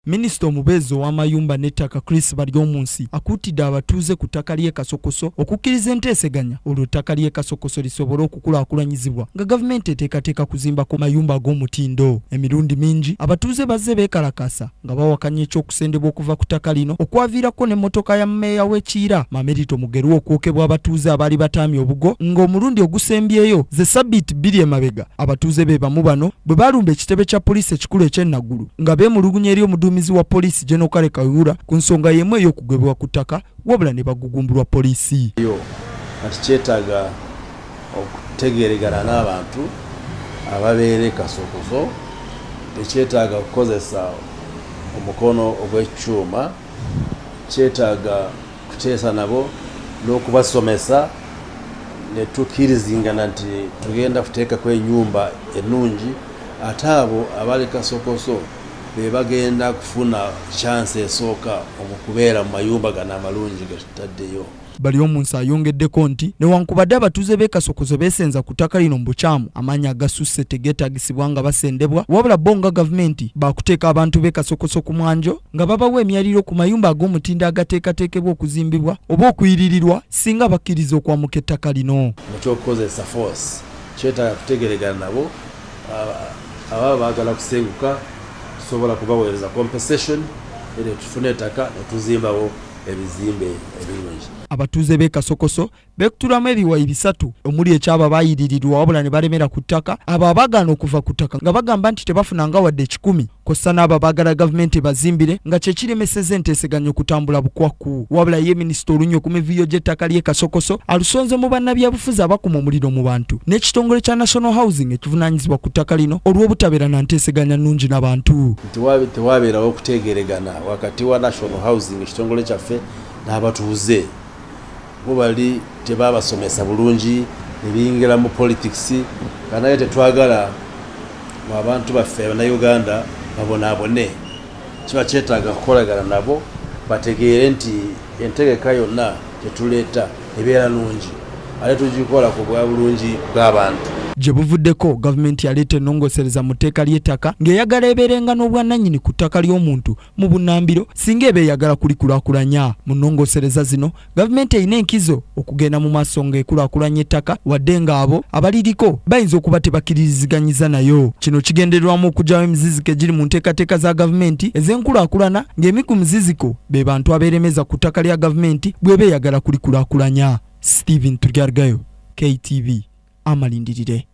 Minisita omubeezi w'amayumba n'ettaka Chris Baryomunsi akuutidde abatuuze ku ttaka ly'e Kasokoso okukkiriza enteeseganya olwo ettaka ly'e Kasokoso lisobole okukulaakulanyizibwa nga gavumenti eteekateeka kuzimbako mayumba ag'omutindo. Emirundi mingi abatuuze bazze beekalakaasa nga bawakanya ekyokusendebwa okuva ku ttaka lino okwaviirako n'emmotoka ya mmeeya w'Ekiira Mamerito Mugerwa okwokebwa abatuuze abaali bataamye obugo ng'omulundi ogusembyeyo ze ssabbiiti bbiri emabega abatuuze be bamu bano bwe baalumba ekitebe kya poliisi ekikulu eky'eNaggulu nga beemulugunya eri omuduumizi wa poliisi General Kale Kayihura ku nsonga y'emu ey'okugwebwa ku ttaka wabula ne bagugumbulwa poliisi. Kati kyetaaga okutegeeragana n'abantu ababeera e Kasokoso, tekyetaaga kukozesa omukono ogw'ekyuma, kyetaaga kuteesa nabo n'okubasomesa ne tukkirizingana nti tugenda kuteekako ennyumba ennungi ate abo abali Kasokoso be bagenda kufuna chance esooka okubeera mu mayumba gano amalungi ge tutaddeyo. Baryomunsi ayongeddeko nti newankubadde abatuuze b'e Kasokoso beesenza ku ttaka lino mu bukyamu amaanyi agasusse tegeetaagisibwa nga basendebwa wabula bo nga gavumenti baakuteeka abantu b'e Kasokoso ku mwanjo nga babawa emyaliriro ku mayumba ag'omutindo agateekateekebwa okuzimbibwa oba okuyiririrwa singa bakkiriza okwamuka ettaka lino. Mu ky'okukozesa force kyetaaga kutegeeragana nabo ababa baagala kusenguka tusobola kubaweereza compensation era tufune ettaka ne tuzimbawo ebizimbe ebirungi. Abatuuze b'e Kasokoso beekutulamu ebiwayi bisatu omuli ekyaba baayiririrwa wabula ne balemera ku ttaka abo abaagaana okuva ku ttaka nga bagamba nti tebafunanga wadde 10 kossa n'abo baagala gavumenti bazimbire nga kye kiremesezza enteeseganya okutambula bukwakku. Wabula ye minisita olunyo ku mivuyo gy'ettaka ly'e Kasokoso alusonze mu bannabyabufuzi abakuma omuliro mu bantu n'ekitongole kya National Housing ekivunaanyizibwa ku ttaka lino olw'obutabeera na nteeseganya nnungi n'abantu. Tewabeerawo okutegeeragana wakati wa National Housing ekitongole kyaffe n'abatuuze. Bo bali tebabasomesa bulungi ne biyingira mu politics kanaye tetwagala mu abantu baffe Bannayuganda babonaabone. Kiba kyetaaga kukolagana nabo bategeere nti entegeka yonna tetuleeta ebeera nungi ate tugikola ku bwa bulungi bw'abantu. Gye buvuddeko gavumenti yaleeta ennongosereza mu tteeka ly'ettaka ng'eyagala ebeerenga n'obwannannyini ku ttaka ly'omuntu mu bunnambiro singa eba eyagala kulikulaakulanya. Mu nnongosereza zino gavumenti erina enkizo okugenda mu maaso ng'ekulaakulanya ettaka wadde ng'abo abaliriko bayinza okuba tebakkiriziganyiza nayo. Kino kigendererwamu okuggyawo emiziziko egiri mu nteekateeka za gavumenti ez'enkulaakulana ng'emi ku miziziko be bantu abeeremeza ku ttaka lya gavumenti bw'eba eyagala kulikulaakulanya. Stephen Turyargayo, KTV. Amalindirire.